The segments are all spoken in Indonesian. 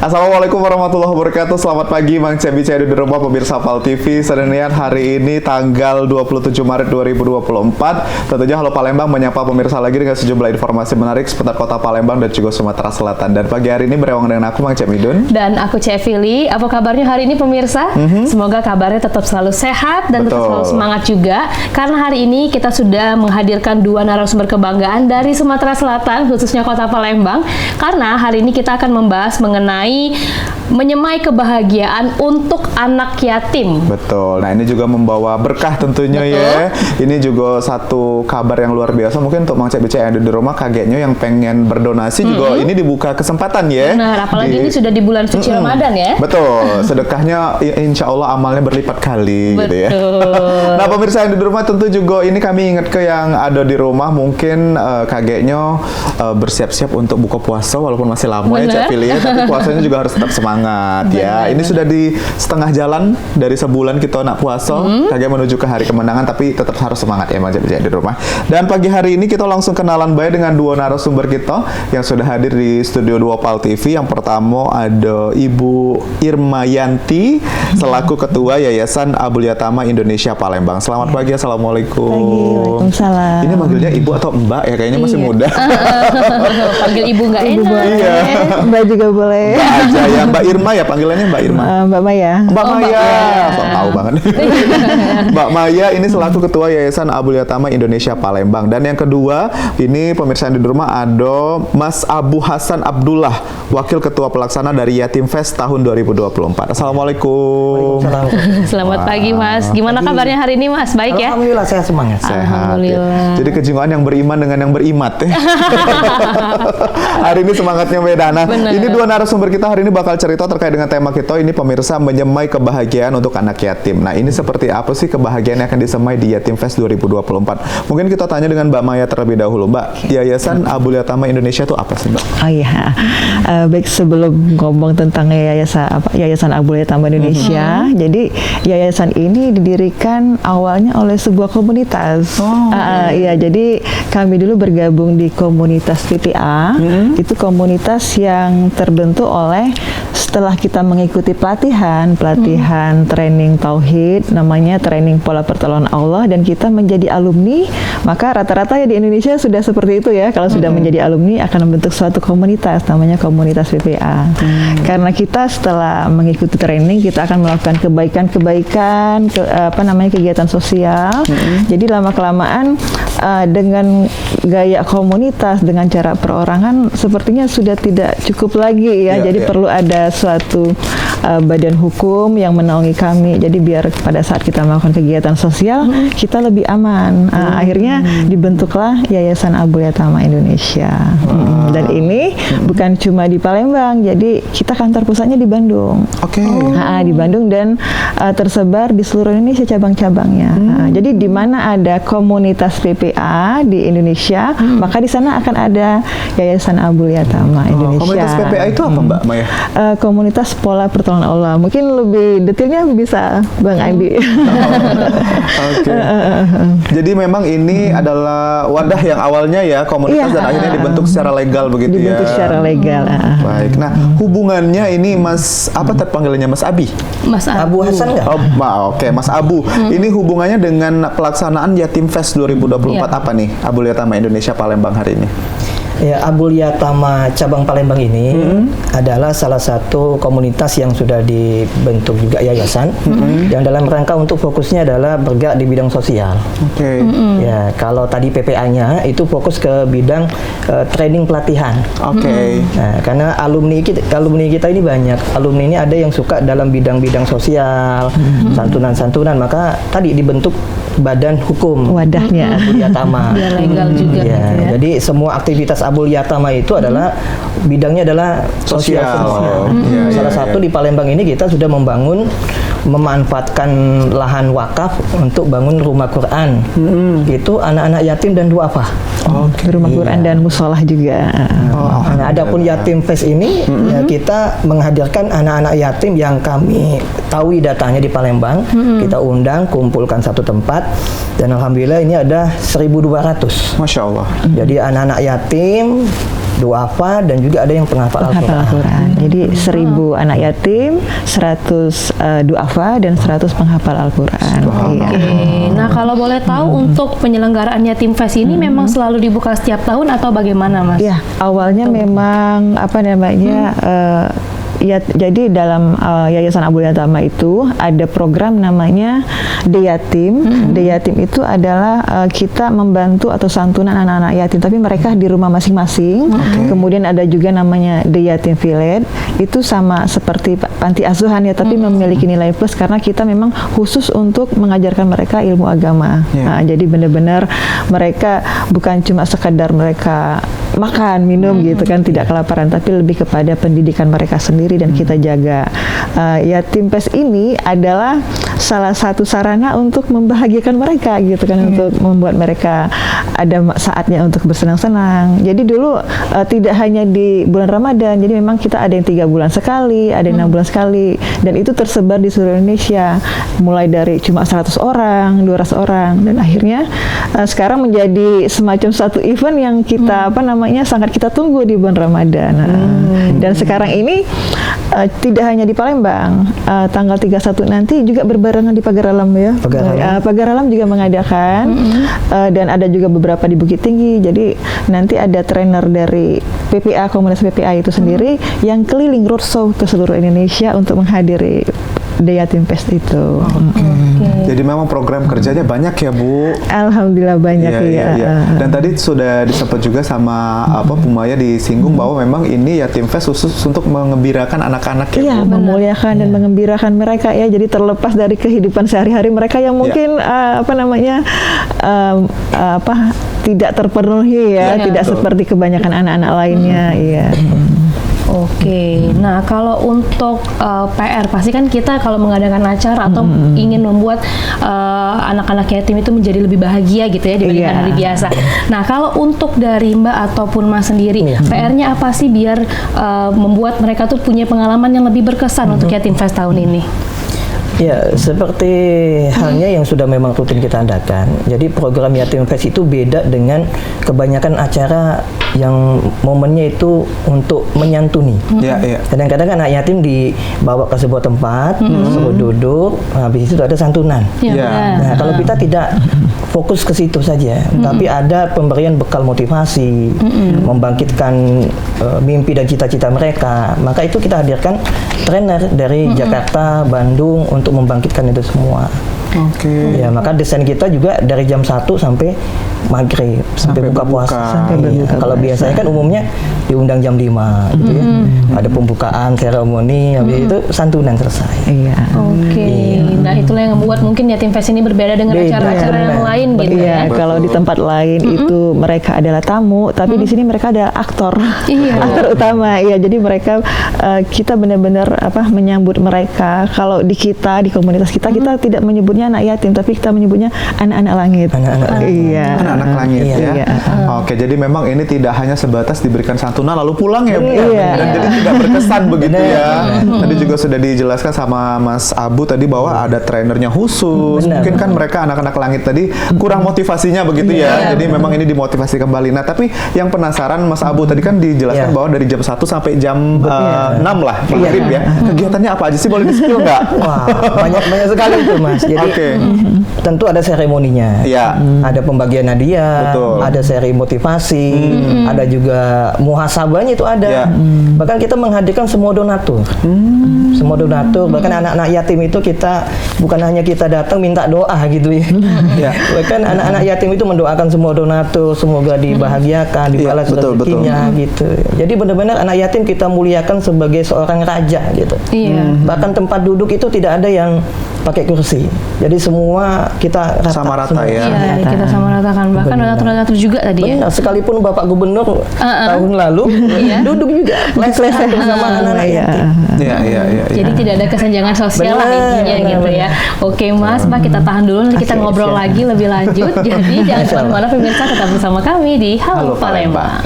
Assalamualaikum warahmatullahi wabarakatuh. Selamat pagi, Mang Cebi Cedu di rumah pemirsa Pal TV. Senin hari ini tanggal 27 Maret 2024. Tentunya Halo Palembang menyapa pemirsa lagi dengan sejumlah informasi menarik seputar kota Palembang dan juga Sumatera Selatan. Dan pagi hari ini bersama dengan aku, Mang Cemidun. Dan aku Cevili. Apa kabarnya hari ini pemirsa? Semoga kabarnya tetap selalu sehat dan tetap selalu semangat juga. Karena hari ini kita sudah menghadirkan dua narasumber kebanggaan dari Sumatera Selatan, khususnya kota Palembang. Karena hari ini kita akan membahas mengenai menyemai kebahagiaan untuk anak yatim. Betul. Nah, ini juga membawa berkah tentunya. Betul. Ya. Ini juga satu kabar yang luar biasa. Mungkin untuk Mang Cebi yang ada di rumah kagetnya yang pengen berdonasi juga ini dibuka kesempatan ya. Benar, apalagi ini sudah di bulan suci Ramadan ya. Betul. Sedekahnya insya Allah amalnya berlipat kali. Betul. Gitu ya. Nah, pemirsa yang di rumah tentu juga ini kami ingat ke yang ada di rumah mungkin kagetnya bersiap-siap untuk buka puasa walaupun masih lama ya Cevi ya, tapi puasanya juga harus tetap semangat ya. Ini sudah di setengah jalan dari sebulan kita nak puasa, kagak menuju ke hari kemenangan, tapi tetap harus semangat ya Mang Cebi di rumah. Dan pagi hari ini kita langsung kenalan baik dengan dua narasumber kita yang sudah hadir di Studio 2 Pal TV. Yang pertama ada Ibu Irma Yanti selaku Ketua Yayasan Abul Yatama Indonesia Palembang. Selamat pagi, assalamualaikum. Waalaikumsalam. Ini manggilnya Ibu atau Mbak ya? Kayaknya masih muda. Panggil Ibu nggak enak. Iya. Mbak juga boleh. Mbak aja ya, Mbak Irma ya panggilannya Mbak Irma. Mbak Maya. Mbak Maya. Sok tahu banget. Mbak Maya ini selaku Ketua Yayasan Abul Yatama Indonesia Palembang. Dan yang kedua, ini pemirsa yang di rumah ada Mas Abu Hasan Abdullah, Wakil Ketua Pelaksana dari Yatim Fest tahun 2024. Assalamualaikum. Selamat pagi Mas. Gimana kabarnya hari ini Mas? Baik ya? Alhamdulillah sehat semangat. Sehat. Ya. Jadi kejiwaan yang beriman dengan yang berimat ya. Hari ini semangatnya beda. Nah, ini dua narasumber kita hari ini bakal cerita terkait dengan tema kita ini pemirsa menyemai kebahagiaan untuk anak yatim. Nah, ini seperti apa sih kebahagiaan yang akan disemai di Yatim Fest 2024? Mungkin kita tanya dengan Mbak Maya terlebih dahulu. Mbak, Yayasan Abul Yatama Indonesia itu apa sih, Mbak? Oh iya. Baik, sebelum ngomong tentang Yayasan Abul Yatama Indonesia, jadi yayasan ini didirikan awalnya oleh sebuah komunitas. Iya, jadi kami dulu bergabung di komunitas PPA. Itu komunitas yang terbentuk oleh setelah kita mengikuti pelatihan training tauhid, namanya training pola pertolongan Allah, dan kita menjadi alumni, maka rata-rata ya di Indonesia sudah seperti itu ya. Kalau sudah menjadi alumni akan membentuk suatu komunitas, namanya komunitas PPA. Karena kita setelah mengikuti training kita akan melakukan kebaikan, kegiatan sosial. Jadi lama kelamaan dengan gaya komunitas, dengan cara perorangan sepertinya sudah tidak cukup lagi ya. Jadi perlu ada suatu badan hukum yang menaungi kami. Jadi biar pada saat kita melakukan kegiatan sosial kita lebih aman. Akhirnya dibentuklah Yayasan Abul Yatama Indonesia. Dan ini bukan cuma di Palembang. Jadi kita kantor pusatnya di Bandung. Di Bandung dan tersebar di seluruh Indonesia cabang-cabangnya. Jadi di mana ada komunitas PPA di Indonesia, maka di sana akan ada Yayasan Abul Yatama Indonesia. Komunitas PPA itu apa, Mbak Maya? Komunitas Pola Pertolongan Allah. Mungkin lebih detailnya bisa Bang Andi. Jadi memang ini adalah wadah yang awalnya ya komunitas dan akhirnya dibentuk secara legal begitu ya. Dibentuk secara legal. Baik. Nah, hubungannya ini Mas apa terpanggilannya Mas Abi? Mas Abu Hasan nggak? Oke, Mas Abu. Ini hubungannya dengan pelaksanaan Yatim Fest 2024 apa nih? Abul Yatama Indonesia Palembang hari ini. Ya, Abul Yatama cabang Palembang ini adalah salah satu komunitas yang sudah dibentuk juga yayasan yang dalam rangka untuk fokusnya adalah bergerak di bidang sosial. Ya, kalau tadi PPA-nya itu fokus ke bidang training pelatihan. Nah, karena alumni kita ini banyak. Alumni ini ada yang suka dalam bidang-bidang sosial, santunan-santunan, maka tadi dibentuk badan hukum wadahnya Abul Yatama. Biar legal juga Ya, gitu ya. jadi semua aktivitas Abul Yatama itu adalah bidangnya adalah sosial. Salah satu di Palembang ini kita sudah memanfaatkan lahan wakaf untuk bangun rumah Quran. Itu anak-anak yatim dan duafa. Rumah Quran dan musolah juga. Nah, adapun Yatim Fest ini ya kita menghadirkan anak-anak yatim yang kami tahu datanya di Palembang. Kita undang, kumpulkan satu tempat, dan alhamdulillah ini ada 1.200. Masya Allah. Jadi anak-anak yatim duafa dan juga ada yang penghafal Penghafal Al-Quran. Al-Quran. Jadi 1000 anak yatim, 100 duafa dan 100 penghafal Al-Quran. Iya. Oke. Nah, kalau boleh tahu untuk penyelenggaraan Yatim Fest ini memang selalu dibuka setiap tahun atau bagaimana, Mas? Ya, awalnya memang apa namanya ya, jadi dalam Yayasan Abdul Yatama itu ada program namanya D-Yatim. D-Yatim itu adalah kita membantu atau santunan anak-anak yatim, tapi mereka di rumah masing-masing. Kemudian ada juga namanya D-Yatim Village. Itu sama seperti panti asuhan ya, tapi memiliki nilai plus karena kita memang khusus untuk mengajarkan mereka ilmu agama. Nah, jadi benar-benar mereka bukan cuma sekadar mereka makan, minum gitu kan, tidak kelaparan, tapi lebih kepada pendidikan mereka sendiri dan kita jaga. Yatim Fest ini adalah salah satu sarana untuk membahagiakan mereka gitu kan, untuk membuat mereka ada saatnya untuk bersenang-senang. Jadi dulu tidak hanya di bulan Ramadan, jadi memang kita ada yang 3 bulan sekali, ada yang 6 bulan sekali, dan itu tersebar di seluruh Indonesia, mulai dari cuma 100 orang, 200 orang, dan akhirnya sekarang menjadi semacam satu event yang kita sangat kita tunggu di bulan Ramadan. Dan sekarang ini tidak hanya di Palembang, tanggal 31 nanti juga berbarengan di Pagar Alam ya. Pagar Alam juga mengadakan, dan ada juga beberapa di Bukit Tinggi. Jadi nanti ada trainer dari PPA, komunitas PPA itu sendiri yang keliling roadshow ke seluruh Indonesia untuk menghadiri Yatim Fest itu. Jadi memang program kerjanya banyak ya, Bu. Alhamdulillah banyak Dan tadi sudah disebut juga sama Bu Maya disinggung bahwa memang ini Yatim Fest khusus untuk mengembirakan anak-anak ya, Iya, Bu. memuliakan dan mengembirakan mereka ya. Jadi terlepas dari kehidupan sehari-hari mereka yang mungkin tidak terpenuhi ya, tidak seperti kebanyakan anak-anak lainnya. Iya. Oke, nah kalau untuk PR pasti kan kita kalau mengadakan acara atau ingin membuat anak-anak yatim itu menjadi lebih bahagia gitu ya dibandingkan hari biasa. Nah kalau untuk dari Mbak ataupun Mas sendiri, PR-nya apa sih biar membuat mereka tuh punya pengalaman yang lebih berkesan untuk Yatim Fest tahun ini? Ya, seperti halnya yang sudah memang rutin kita adakan. Jadi program Yatim Fest itu beda dengan kebanyakan acara yang momennya itu untuk menyantuni. Kadang-kadang anak yatim dibawa ke sebuah tempat, suruh duduk, habis itu ada santunan. Nah, kalau kita tidak fokus ke situ saja, tapi ada pemberian bekal motivasi, membangkitkan mimpi dan cita-cita mereka, maka itu kita hadirkan trainer dari Jakarta, Bandung untuk membangkitkan itu semua. Ya, maka desain kita juga dari jam 1 sampai maghrib, sampai buka puasa. Kalau biasanya kan umumnya diundang jam 5 gitu ya. Ada pembukaan, seremoni, habis itu santunan selesai. Nah, itulah yang membuat mungkin Yatim Fest ini berbeda dengan acara-acara yang lain gitu ya. Kalau di tempat lain itu mereka adalah tamu, tapi di sini mereka adalah aktor. Aktor utama. Ya, jadi mereka kita benar-benar menyambut mereka. Kalau di komunitas kita tidak menyebutnya anak yatim, tapi kita menyebutnya anak-anak langit. Anak-anak langit ya. Oke, jadi memang ini tidak hanya sebatas diberikan santunan lalu pulang ya, Bu. Dan jadi tidak berkesan begitu ya. Tadi juga sudah dijelaskan sama Mas Abu tadi bahwa ada trainernya khusus. Mungkin kan mereka anak-anak langit tadi kurang motivasinya begitu ya. Jadi memang ini dimotivasi kembali. Nah, tapi yang penasaran Mas Abu tadi kan dijelaskan bahwa dari jam 1 sampai jam 6 lah maghrib ya. Kegiatannya apa aja sih, boleh di-spill nggak? Wah, banyak sekali itu, Mas. Jadi tentu ada seremoninya. Ada pembagian hadiah, ada seri motivasi, ada juga muhasabahnya itu ada. Bahkan kita menghadirkan semua donatur. Semua donatur, bahkan anak-anak yatim itu kita bukan hanya kita datang minta doa gitu ya. Bahkan anak-anak yatim itu mendoakan semua donatur semoga dibahagiakan, dibalas rezekinya gitu. Jadi benar-benar anak yatim kita muliakan sebagai seorang raja gitu. Bahkan tempat duduk itu tidak ada yang pakai kursi. Jadi semua kita sama rata ya. Kita sama ratakan. Bahkan donatur-donatur juga tadi ya. Sekalipun Bapak Gubernur tahun lalu duduk juga les-lesan bersama anak-anak yatim. Jadi tidak ada kesenjangan sosial lah intinya gitu ya. Oke Mas, Mbak, kita tahan dulu, nanti kita ngobrol lagi lebih lanjut. Jadi jangan kemana-mana pemirsa, tetap bersama kami di Halo Palembang.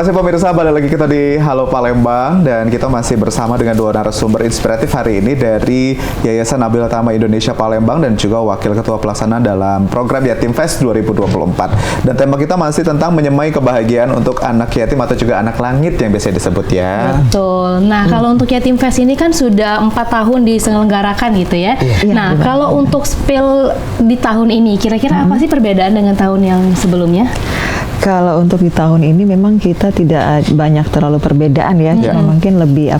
kasih pemirsa, balik lagi kita di Halo Palembang dan kita masih bersama dengan dua narasumber inspiratif hari ini dari Yayasan Nabila Tama Indonesia Palembang dan juga Wakil Ketua Pelaksana dalam program Yatim Fest 2024. Dan tema kita masih tentang menyemai kebahagiaan untuk anak yatim atau juga anak langit yang biasa disebut ya. Betul. Nah, kalau untuk Yatim Fest ini kan sudah 4 tahun diselenggarakan gitu ya. Nah, kalau untuk spill di tahun ini, kira-kira apa sih perbedaan dengan tahun yang sebelumnya? Kalau untuk di tahun ini memang kita tidak banyak terlalu perbedaan ya, cuma mungkin lebih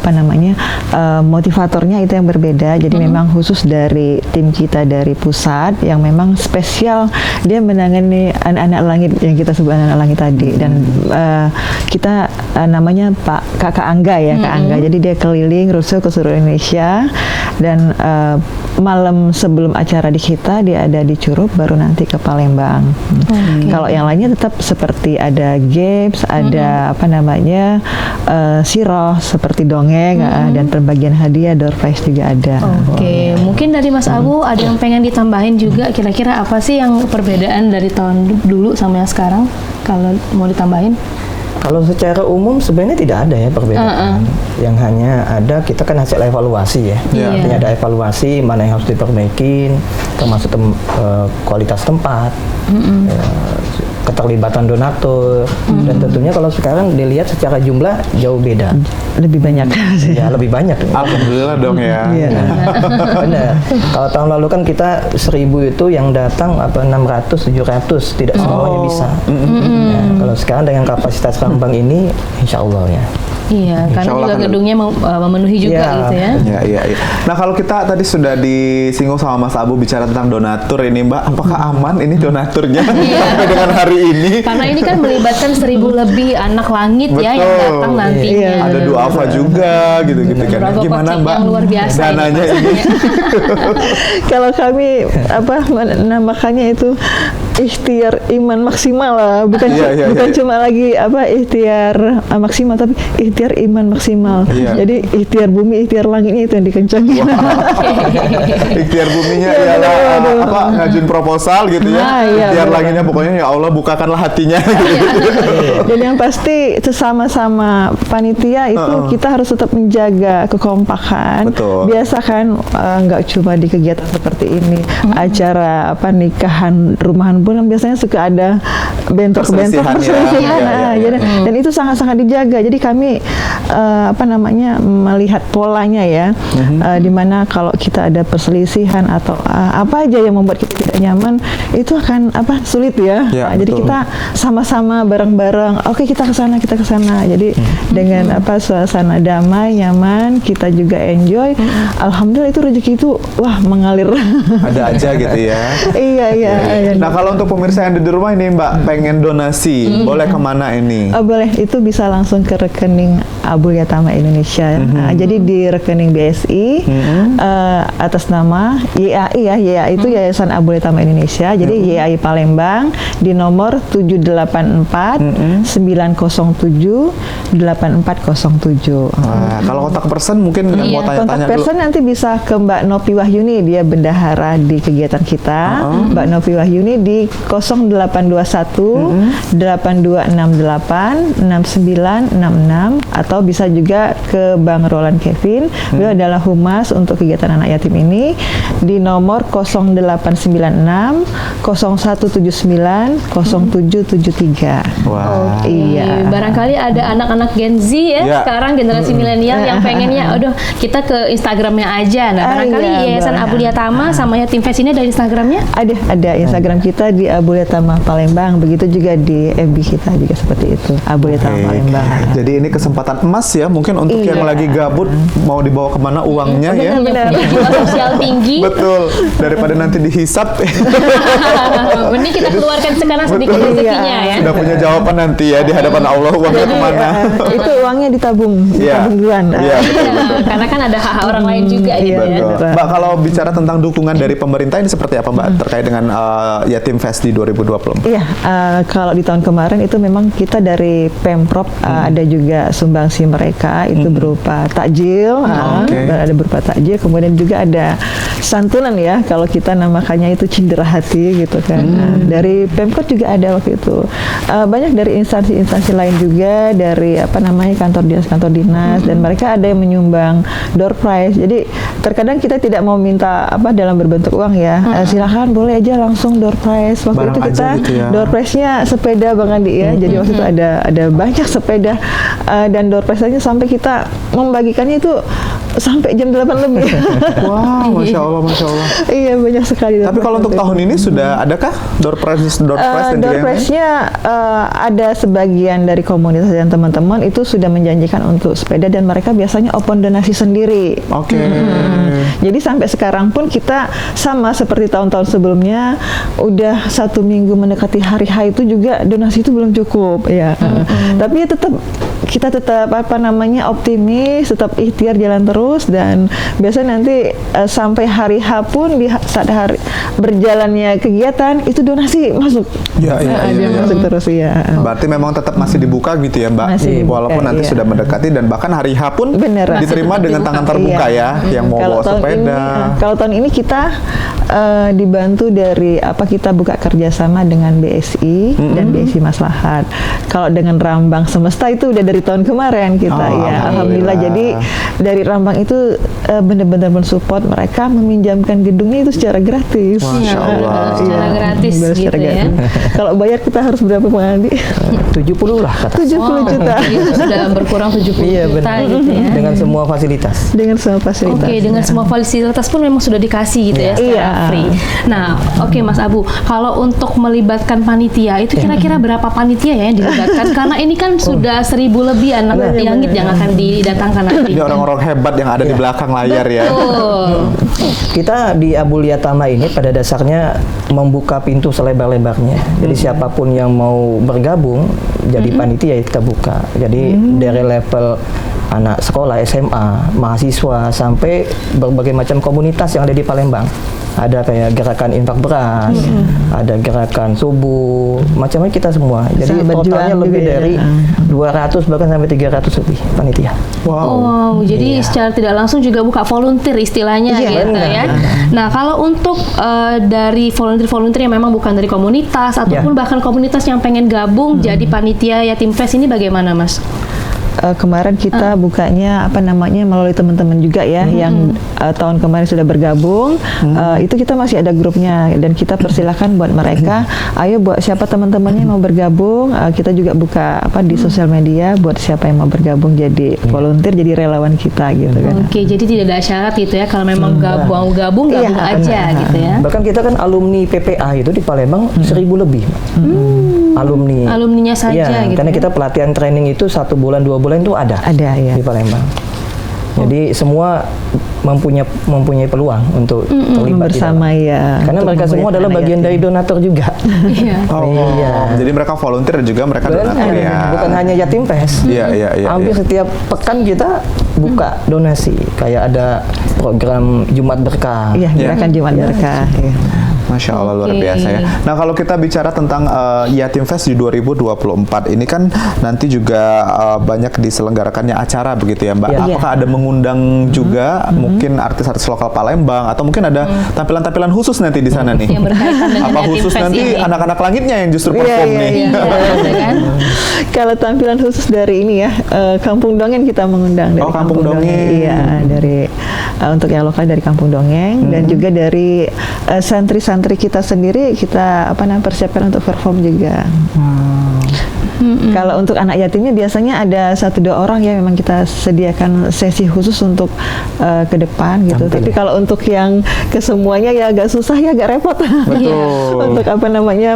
motivatornya itu yang berbeda. Jadi memang khusus dari tim kita dari pusat yang memang spesial dia menangani anak-anak langit yang kita sebut anak-anak langit tadi dan kita namanya Pak Kakak Angga ya, Kak Angga. Jadi dia keliling rusuh ke seluruh Indonesia dan malam sebelum acara di kita dia ada di Curup baru nanti ke Palembang. Kalau yang lainnya tetap seperti ada games, ada siroh seperti dongeng dan pembagian hadiah, door prize juga ada. Oke, mungkin dari Mas Abu ada yang pengen ditambahin juga, kira-kira apa sih yang perbedaan dari tahun dulu sama yang sekarang kalau mau ditambahin? Kalau secara umum sebenarnya tidak ada ya perbedaan. Yang hanya ada kita kan hasil evaluasi ya. Artinya ada evaluasi mana yang harus diperbaikin, termasuk kualitas tempat, keterlibatan donatur, dan tentunya kalau sekarang dilihat secara jumlah jauh beda. Lebih banyak. Ya lebih banyak. Alhamdulillah dong ya. Benar. Kalau tahun lalu kan kita 1000 itu yang datang 600, 700 tidak semuanya bisa. Nah, kalau sekarang dengan kapasitas Palembang ini, insya Allah ya. Iya, karena juga gedungnya memenuhi juga gitu ya. Iya. Nah, kalau kita tadi sudah disinggung sama Mas Abu bicara tentang donatur ini, Mbak, apakah aman ini donaturnya sampai dengan hari ini? Karena ini kan melibatkan 1000 lebih anak langit ya yang datang nantinya. Ada duafa juga gitu-gitu kan. Gimana Mbak? Yang luar biasa dananya ini? Kalau kami namakannya itu ikhtiar iman maksimal lah, bukan cuma lagi ikhtiar maksimal tapi ikhtiar iman maksimal. Jadi ikhtiar bumi, ikhtiar langitnya itu yang dikencangin. Ikhtiar buminya ialah ngajuin proposal gitu ya. Ikhtiar langitnya pokoknya ya Allah bukakanlah hatinya. Dan yang pasti sesama-sama panitia itu kita harus tetap menjaga kekompakan. Betul. Biasa kan nggak cuma di kegiatan seperti ini, acara nikahan, rumahan pun biasanya suka ada bentrok-bentrok perselisihan. Dan itu sangat-sangat dijaga. Jadi kami melihat polanya ya, di mana kalau kita ada perselisihan atau apa aja yang membuat kita tidak nyaman, itu akan sulit ya. Jadi kita sama-sama bareng-bareng, oke kita ke sana. Jadi dengan suasana damai, nyaman, kita juga enjoy. Alhamdulillah itu rezeki itu mengalir. Ada aja gitu ya. Iya. Nah, kalau untuk pemirsa yang ada di rumah ini Mbak pengen donasi, boleh kemana ini? Boleh, itu bisa langsung ke rekening Nabila Tama Indonesia. Jadi di rekening BSI atas nama YAI ya, YAI itu Yayasan Nabila Tama Indonesia. Jadi YAI Palembang di nomor 784 907 8407. Kalau kontak person mungkin yang mau tanya-tanya kontak person nanti bisa ke Mbak Nopi Wahyuni, dia bendahara di kegiatan kita. Mbak Nopi Wahyuni di 0821 8268 6966 atau bisa juga ke Bang Roland Kevin. Beliau adalah humas untuk kegiatan anak yatim ini di nomor 0896 0179 0773. Wah. Iya. Barangkali ada anak-anak Gen Z ya, sekarang generasi milenial yang pengennya, kita ke Instagramnya aja. Nah, barangkali Yayasan Nabila Tama sama Yatim Fest ini ada Instagramnya? Ada Instagram kita di Nabila Tama Palembang. Begitu juga di FB kita juga seperti itu, Nabila Tama Palembang. Jadi ini kesempatan emas ya, mungkin untuk yang lagi gabut mau dibawa kemana uangnya ya. Benar. Jiwa sosial tinggi. Betul. Daripada nanti dihisap. Mending kita keluarkan sekarang sedikit rezekinya ya. Sudah punya jawaban nanti ya di hadapan Allah uangnya kemana. Itu uangnya ditabung duluan. Iya, betul. Karena kan ada hak orang lain juga gitu ya. Mbak, kalau bicara tentang dukungan dari pemerintah ini seperti apa Mbak terkait dengan Yatim Fest di 2020? Iya, kalau di tahun kemarin itu memang kita dari Pemprov ada juga sumbangsi mereka itu berupa takjil, ada berupa takjil, kemudian juga ada santunan ya, kalau kita namakannya itu cindera hati gitu kan. Nah, dari Pemkot juga ada waktu itu. Banyak dari instansi-instansi lain juga, dari kantor dinas, dan mereka ada yang menyumbang door prize. Jadi terkadang kita tidak mau minta dalam berbentuk uang ya. Silakan boleh aja langsung door prize. Waktu Barang itu kita aja gitu ya. door prize-nya sepeda Bang Andi ya. Jadi waktu itu ada banyak sepeda, dan door prize-nya sampai kita membagikannya itu sampai jam 8 lebih. Wah, Masya Allah, Masya Allah. Iya, banyak sekali. Tapi kalau untuk tahun ini sudah adakah door prize dan door juga yang lain? prize-nya ada sebagian dari komunitas dan teman-teman itu sudah menjanjikan untuk sepeda, dan mereka biasanya open donasi sendiri. Oke. Jadi sampai sekarang pun kita sama seperti tahun-tahun sebelumnya, udah 1 minggu mendekati hari H itu juga donasi itu belum cukup ya. Tapi kita tetap optimis, tetap ikhtiar jalan terus, dan biasanya nanti sampai hari H pun di saat hari berjalannya kegiatan itu donasi masuk. Iya. Masuk terus ya. Berarti memang tetap masih dibuka gitu ya, Mbak. Masih dibuka, Walaupun nanti iya. sudah mendekati, dan bahkan hari H pun Bener. diterima dengan tangan terbuka ya, yang mau Kalau bawa tahun sepeda. Kalau tahun ini kita dibantu dari kita buka kerjasama dengan BSI dan BSI Maslahat. Kalau dengan Rambang Semesta itu udah dari tahun kemarin kita ya. Alhamdulillah. Jadi dari Rambang itu benar-benar mensupport mereka, meminjamkan gedungnya itu secara gratis. Masya Allah. Secara gratis Benar, gitu secara ya. gratis. Kalau bayar kita harus berapa Bang Andi? 70 lah kata. 70 juta. Itu sudah berkurang 70 Iya, juta benar. gitu ya. Dengan semua fasilitas. Dengan semua fasilitas. Oke, dengan semua fasilitas pun memang sudah dikasih gitu ya, secara Iya. free. Nah, oke Mas Abu, kalau untuk melibatkan panitia itu kira-kira berapa panitia ya yang dilibatkan? Karena ini kan sudah 1000 lebih anak Yangit yang akan didatangkan nanti. Ini orang-orang hebat yang ada di belakang layar ya. Betul. Kita di Abuliyatama ini pada dasarnya membuka pintu selebar-lebarnya. Jadi siapapun yang mau bergabung jadi panitia kita buka. Jadi dari level anak sekolah, SMA, mahasiswa, sampai berbagai macam komunitas yang ada di Palembang. Ada kayak gerakan infak beras, ada gerakan subuh, macamnya kita semua. Jadi Sahabat totalnya juang lebih juga ya. dari 200 bahkan sampai 300 lebih panitia. Wow, jadi secara tidak langsung juga buka volunteer istilahnya Iya, gitu benar. ya. Nah, kalau untuk dari volunteer yang memang bukan dari komunitas ataupun bahkan komunitas yang pengen gabung jadi panitia Yatim Fest ini bagaimana, Mas? Kemarin kita bukanya melalui teman-teman juga ya yang tahun kemarin sudah bergabung. Itu kita masih ada grupnya, dan kita persilahkan buat mereka, ayo buat siapa teman-temannya mau bergabung, kita juga buka di sosial media buat siapa yang mau bergabung jadi volunteer, jadi relawan kita gitu kan. Oke, jadi tidak ada syarat gitu ya, kalau memang mau gabung Iya, aja gitu ya. Bahkan kita kan alumni PPA itu di Palembang 1000 lebih. Alumninya saja Iya, gitu. karena ya. kita pelatihan training itu 1 bulan 2 bulan itu ada Ya. di Palembang. Jadi semua mempunyai peluang untuk terlibat di Bersama dalam. ya. Karena untuk mereka semua memuliakan adalah anak bagian yatim. dari donatur juga. Iya. Iya. Jadi mereka volunteer dan juga mereka Benar, donatur ya. bukan hanya Yatim Fest. Iya. Hampir setiap pekan kita buka donasi. Kayak ada program Jumat Berkah. Iya, gerakan Jumat Berkah. Iya. Masya Allah, luar Oke. biasa ya. Nah, kalau kita bicara tentang Yatim Fest di 2024 ini kan nanti juga banyak diselenggarakannya acara begitu ya, Mbak. Iya. Apakah ada mengundang juga mungkin artis-artis lokal Palembang, atau mungkin ada tampilan-tampilan khusus nanti di sana nih? Yang berkaitan dengan Apa Yatim khusus Fest nanti ini. anak-anak langitnya yang justru perform nih? Iya, kan? Kalau tampilan khusus dari ini ya, Kampung Dongeng kita mengundang dari Oh, Kampung Dongeng. Iya, dari untuk yang lokal dari Kampung Dongeng, dan juga dari santri-santri kita sendiri kita persiapkan untuk perform juga. Kalau untuk anak yatimnya biasanya ada 1-2 orang ya memang kita sediakan sesi khusus untuk ke depan gitu. Tampil. Tapi kalau untuk yang kesemuanya ya agak susah ya, agak repot. Betul. Untuk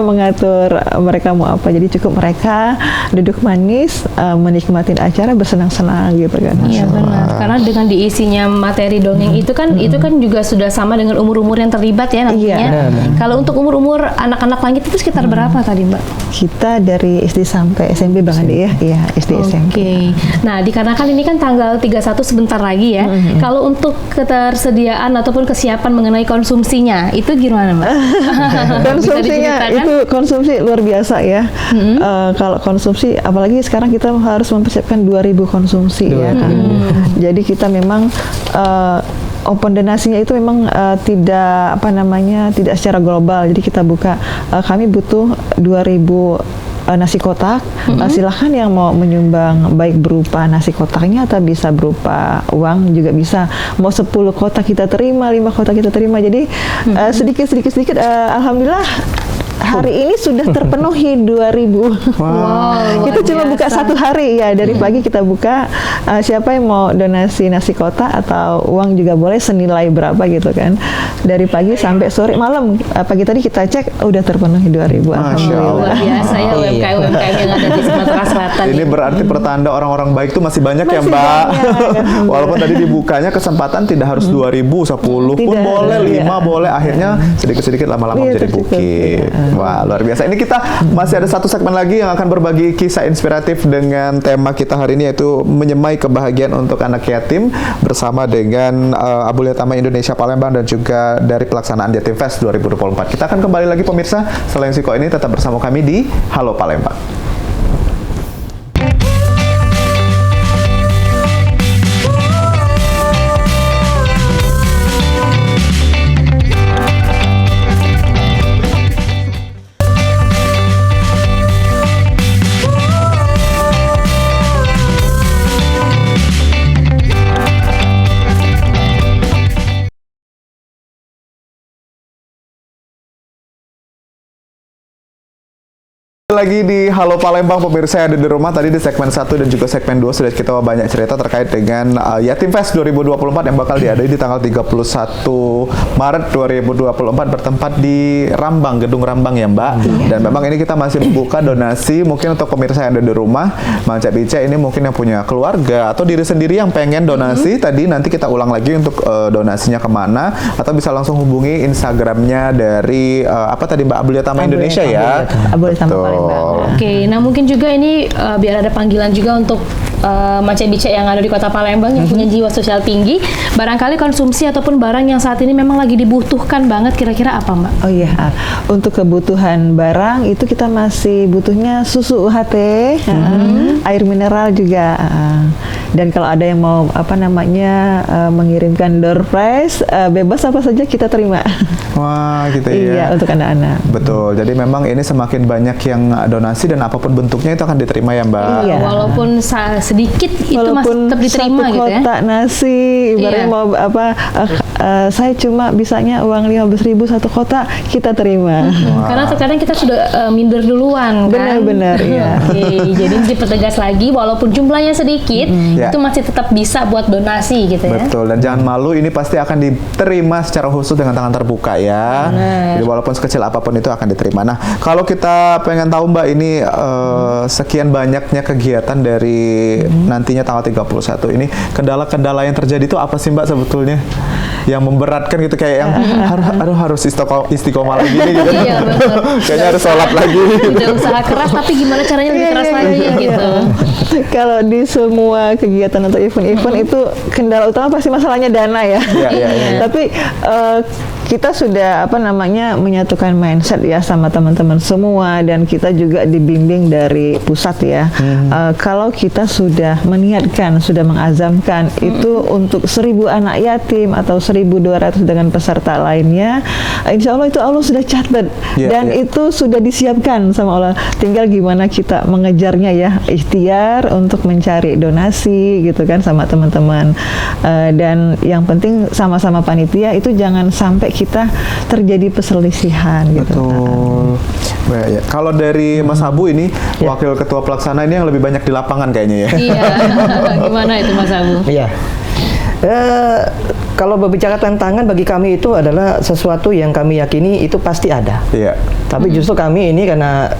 mengatur mereka mau apa. Jadi cukup mereka duduk manis, menikmati acara, bersenang-senang gitu kan. Iya benar. Karena dengan diisinya materi dongeng itu kan juga sudah sama dengan umur-umur yang terlibat ya nantinya. Iya, benar. Kalau untuk umur-umur anak-anak langit itu sekitar berapa tadi, Mbak? Kita dari SD sampai SMP Bang Ade ya. Iya, SD Oke. SMP. Nah, dikarenakan ini kan tanggal 31 sebentar lagi ya. Kalau untuk ketersediaan ataupun kesiapan mengenai konsumsinya, itu gimana, Mbak? Konsumsinya Bisa diceritakan? itu konsumsi luar biasa ya. Kalau konsumsi, apalagi sekarang kita harus mempersiapkan 2000 konsumsi ya kan. Jadi kita memang open donasinya itu memang tidak tidak secara global. Jadi kita buka, kami butuh 2.000 nasi kotak. Silahkan yang mau menyumbang, baik berupa nasi kotaknya atau bisa berupa uang juga bisa. Mau 10 kotak kita terima, 5 kotak kita terima. Jadi sedikit alhamdulillah hari ini sudah terpenuhi 2.000. Wow, Kita cuma buka satu hari ya, dari pagi kita buka, siapa yang mau donasi nasi kotak atau uang juga boleh, senilai berapa gitu kan. Dari pagi sampai sore, malam, pagi tadi kita cek udah terpenuhi 2.000. Alhamdulillah. Luar biasa ya UMKM yang ada di Sumatera Selatan. Ini berarti pertanda orang-orang baik itu masih banyak ya Masih Mbak. banyak. Walaupun tadi dibukanya kesempatan tidak harus 2.000, 10 pun Tidak, boleh, 5 iya. boleh. Akhirnya sedikit-sedikit lama-lama Iya, menjadi bukit. Wah, luar biasa. Ini kita masih ada satu segmen lagi yang akan berbagi kisah inspiratif dengan tema kita hari ini, yaitu menyemai kebahagiaan untuk anak yatim, bersama dengan Abul Yatama Indonesia Palembang dan juga dari pelaksanaan Yatim Fest 2024. Kita akan kembali lagi pemirsa. Selain Siko ini tetap bersama kami di Halo Palembang. Lagi di Halo Palembang, pemirsa yang ada di rumah. Tadi di segmen 1 dan juga segmen 2 sudah kita banyak cerita terkait dengan Yatim Fest 2024 yang bakal diadain di tanggal 31 Maret 2024 bertempat di Rambang, Gedung Rambang ya Mbak. Dan memang ini kita masih membuka donasi mungkin untuk pemirsa yang ada di rumah. Mang Cak Bica ini mungkin yang punya keluarga atau diri sendiri yang pengen donasi. Tadi nanti kita ulang lagi untuk donasinya kemana, atau bisa langsung hubungi Instagramnya dari apa tadi Mbak, Abul Yatama Indonesia ya. Abul Yatama Betul. Palembang. Oke, nah mungkin juga ini biar ada panggilan juga untuk Mace Bice yang ada di Kota Palembang yang punya jiwa sosial tinggi. Barangkali konsumsi ataupun barang yang saat ini memang lagi dibutuhkan banget, kira-kira apa Mbak? Oh iya, untuk kebutuhan barang itu kita masih butuhnya susu UHT, air mineral juga. Dan kalau ada yang mau mengirimkan door prize, bebas apa saja kita terima. Wah, gitu ya. Iya, untuk anak-anak. Betul. Jadi memang ini semakin banyak yang donasi dan apapun bentuknya itu akan diterima ya Mbak. Iya. Walaupun sedikit itu masih tetap diterima satu gitu ya. kotak nasi, ibaratnya Iya. mau saya cuma bisanya uang 15.000 satu kotak, kita terima. Karena terkadang kita sudah minder duluan kan. Benar-benar, iya. Oke, jadi dipertegas lagi walaupun jumlahnya sedikit, Ya. itu masih tetap bisa buat donasi gitu ya. Betul, dan jangan malu, ini pasti akan diterima secara khusus dengan tangan terbuka ya. Jadi walaupun sekecil apapun itu akan diterima. Nah, kalau kita pengen tahu Mbak, ini sekian banyaknya kegiatan dari nantinya tanggal 31 ini, kendala-kendala yang terjadi itu apa sih Mbak sebetulnya? Yang memberatkan gitu, kayak yang harus istiqomah lagi nih gitu. Iya, betul. Kayaknya harus sholat lagi. Udah usaha keras tapi gimana caranya lebih keras lagi gitu. Kalau di semua kegiatan atau event-event itu kendala utama pasti masalahnya dana ya. Iya. Tapi kita sudah menyatukan mindset ya sama teman-teman semua, dan kita juga dibimbing dari pusat ya. Kalau kita sudah meniatkan, sudah mengazamkan itu untuk 1.000 anak yatim atau 1.200 dengan peserta lainnya, insya Allah itu Allah sudah catat dan itu sudah disiapkan sama Allah. Tinggal gimana kita mengejarnya ya, ikhtiar untuk mencari donasi gitu kan sama teman-teman. Dan yang penting sama-sama panitia itu jangan sampai kita terjadi perselisihan gitu. Betul. Ya. Kalau dari Mas Abu ini wakil ketua pelaksana ini yang lebih banyak di lapangan kayaknya ya. Iya. Gimana itu Mas Abu? Iya. Kalau berbicara tantangan bagi kami itu adalah sesuatu yang kami yakini itu pasti ada. Iya. Tapi justru kami ini karena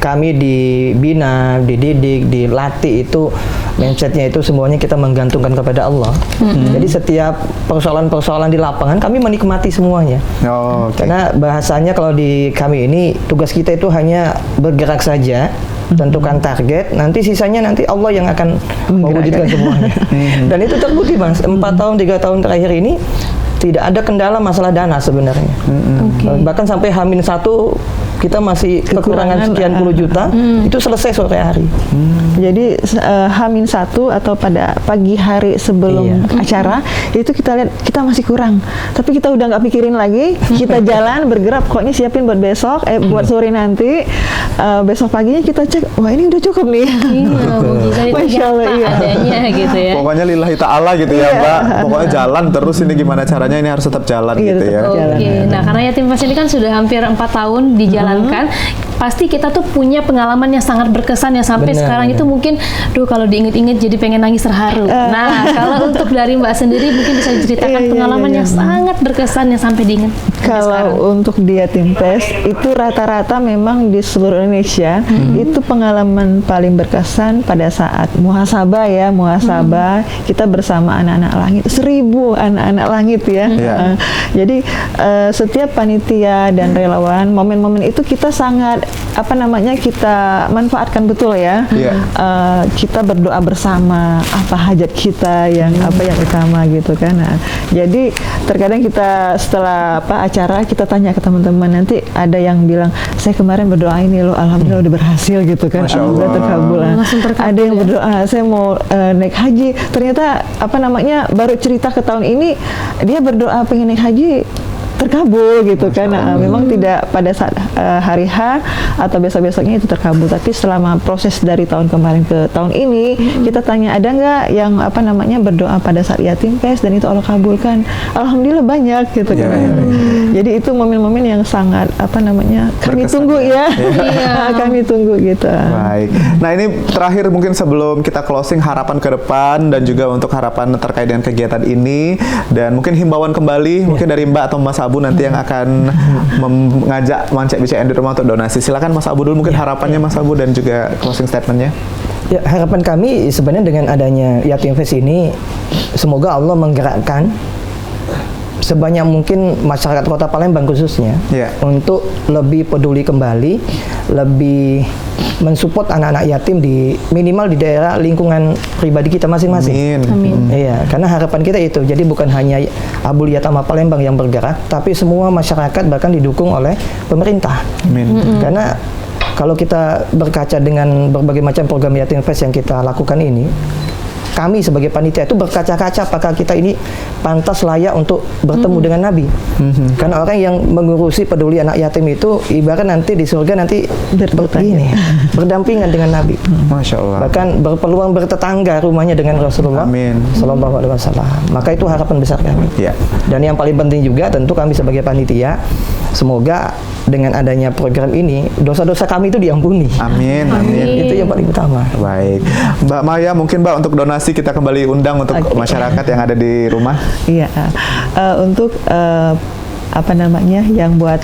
kami dibina, dididik, dilatih, itu mindsetnya itu semuanya kita menggantungkan kepada Allah. Jadi setiap persoalan-persoalan di lapangan kami menikmati semuanya. Oh, okay. Karena bahasanya kalau di kami ini tugas kita itu hanya bergerak saja, tentukan target, nanti sisanya nanti Allah yang akan mewujudkan semuanya. Dan itu terbukti Bang, 4 tahun 3 tahun terakhir ini tidak ada kendala masalah dana sebenarnya. Bahkan sampai H-1 kita masih kekurangan sekian puluh juta, itu selesai sore hari. Jadi H-1 atau pada pagi hari sebelum acara itu kita lihat kita masih kurang, tapi kita udah nggak pikirin lagi, kita jalan bergerak, pokoknya siapin buat besok, buat sore nanti, besok paginya kita cek, wah ini udah cukup nih. Masya Allah, adanya gitu ya. Pokoknya lillahi ta'ala gitu ya Mbak. Pokoknya jalan terus, ini gimana caranya, ini harus tetap jalan gitu ya. Oke, nah karena Yatim Fest ini kan sudah hampir 4 tahun dijalankan, pasti kita tuh punya pengalaman yang sangat berkesan ya sampai sekarang itu mungkin, kalau diinget-inget jadi pengen nangis terharu. Nah, kalau untuk dari Mbak sendiri mungkin bisa diceritakan pengalaman yang sangat berkesan yang sampai diinget. Kalau untuk di Yatim Fest itu rata-rata memang di seluruh Indonesia itu pengalaman paling berkesan pada saat muhasabah ya, kita bersama anak-anak langit, 1000 anak-anak langit ya. Jadi setiap panitia dan relawan, momen-momen itu kita sangat kita manfaatkan betul ya. Kita berdoa bersama apa hajat kita yang utama gitu kan. Nah, jadi terkadang kita setelah acara kita tanya ke teman-teman, nanti ada yang bilang saya kemarin berdoa ini loh, alhamdulillah udah berhasil gitu kan. Alhamdulillah terkabul. Ada yang berdoa saya mau naik haji, ternyata baru cerita ke tahun ini dia berdoa pengen naik haji terkabul gitu kan. Memang tidak pada saat hari H atau besok-besoknya itu terkabul, tapi selama proses dari tahun kemarin ke tahun ini kita tanya ada nggak yang berdoa pada saat Yatim Fest dan itu Allah kabulkan. Alhamdulillah banyak gitu kan. Jadi itu momen-momen yang sangat kami tunggu ya. Kami tunggu gitu. Baik. Nah ini terakhir mungkin sebelum kita closing, harapan ke depan dan juga untuk harapan terkait dengan kegiatan ini, dan mungkin himbauan kembali mungkin dari Mbak atau Mas Abu nanti yang akan mengajak Mancek BCN di rumah untuk donasi. Silakan Mas Abu dulu mungkin harapannya Mas Abu dan juga closing statementnya. Ya, harapan kami sebenarnya dengan adanya Yatim Fest ini, semoga Allah menggerakkan sebanyak mungkin masyarakat Kota Palembang khususnya untuk lebih peduli kembali, lebih mensupport anak-anak yatim minimal di daerah lingkungan pribadi kita masing-masing. Amin. Iya, karena harapan kita itu. Jadi bukan hanya Abul Yatama Palembang yang bergerak, tapi semua masyarakat bahkan didukung oleh pemerintah. Amin. Karena kalau kita berkaca dengan berbagai macam program Yatim Fest yang kita lakukan ini, kami sebagai panitia itu berkaca-kaca apakah kita ini pantas layak untuk bertemu dengan Nabi. Karena orang yang mengurusi peduli anak yatim itu ibarat nanti di surga nanti berdampingan dengan Nabi. Masya Allah. Bahkan berpeluang bertetangga rumahnya dengan Rasulullah Sallallahu Alaihi Wasallam. Maka itu harapan besar kami. Dan yang paling penting juga tentu kami sebagai panitia, semoga dengan adanya program ini dosa-dosa kami itu diampuni. Amin. Itu yang paling utama. Baik, Mbak Maya, mungkin Mbak untuk donasi kita kembali undang untuk masyarakat yang ada di rumah. Iya, untuk yang buat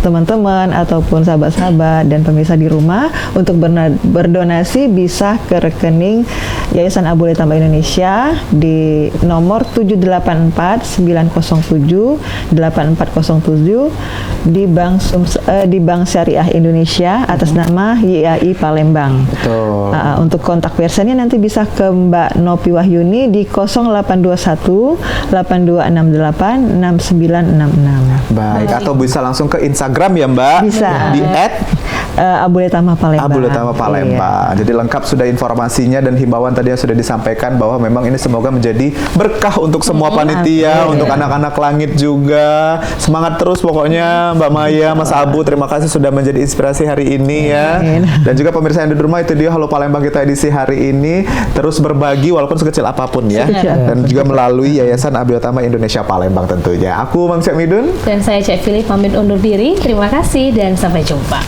teman-teman ataupun sahabat-sahabat dan pemirsa di rumah untuk berdonasi bisa ke rekening Yayasan Abul Yatama Indonesia di nomor 784-907-8407 di Bank Syariah Indonesia atas nama YAI Palembang. Betul. Untuk kontak personnya nanti bisa ke Mbak Nopi Wahyuni di 0821 8268 6966. Baik, atau bisa langsung ke Instagram ya Mbak? Bisa. Di Abul Yatama Palembang. Abul Yatama Palembang. Jadi lengkap sudah informasinya dan himbauan tadi yang sudah disampaikan bahwa memang ini semoga menjadi berkah untuk semua panitia, untuk anak-anak langit juga. Semangat terus pokoknya Mbak Maya, Mas Abu, terima kasih sudah menjadi inspirasi hari ini ya. Dan juga pemirsa yang di rumah, itu dia Halo Palembang kita edisi hari ini. Terus berbagi walaupun sekecil apapun ya. Dan juga melalui Yayasan Abul Yatama Indonesia Palembang tentunya. Aku Mang Cek Midun. Dan saya Cek Philip pamit undur diri. Terima kasih dan sampai jumpa.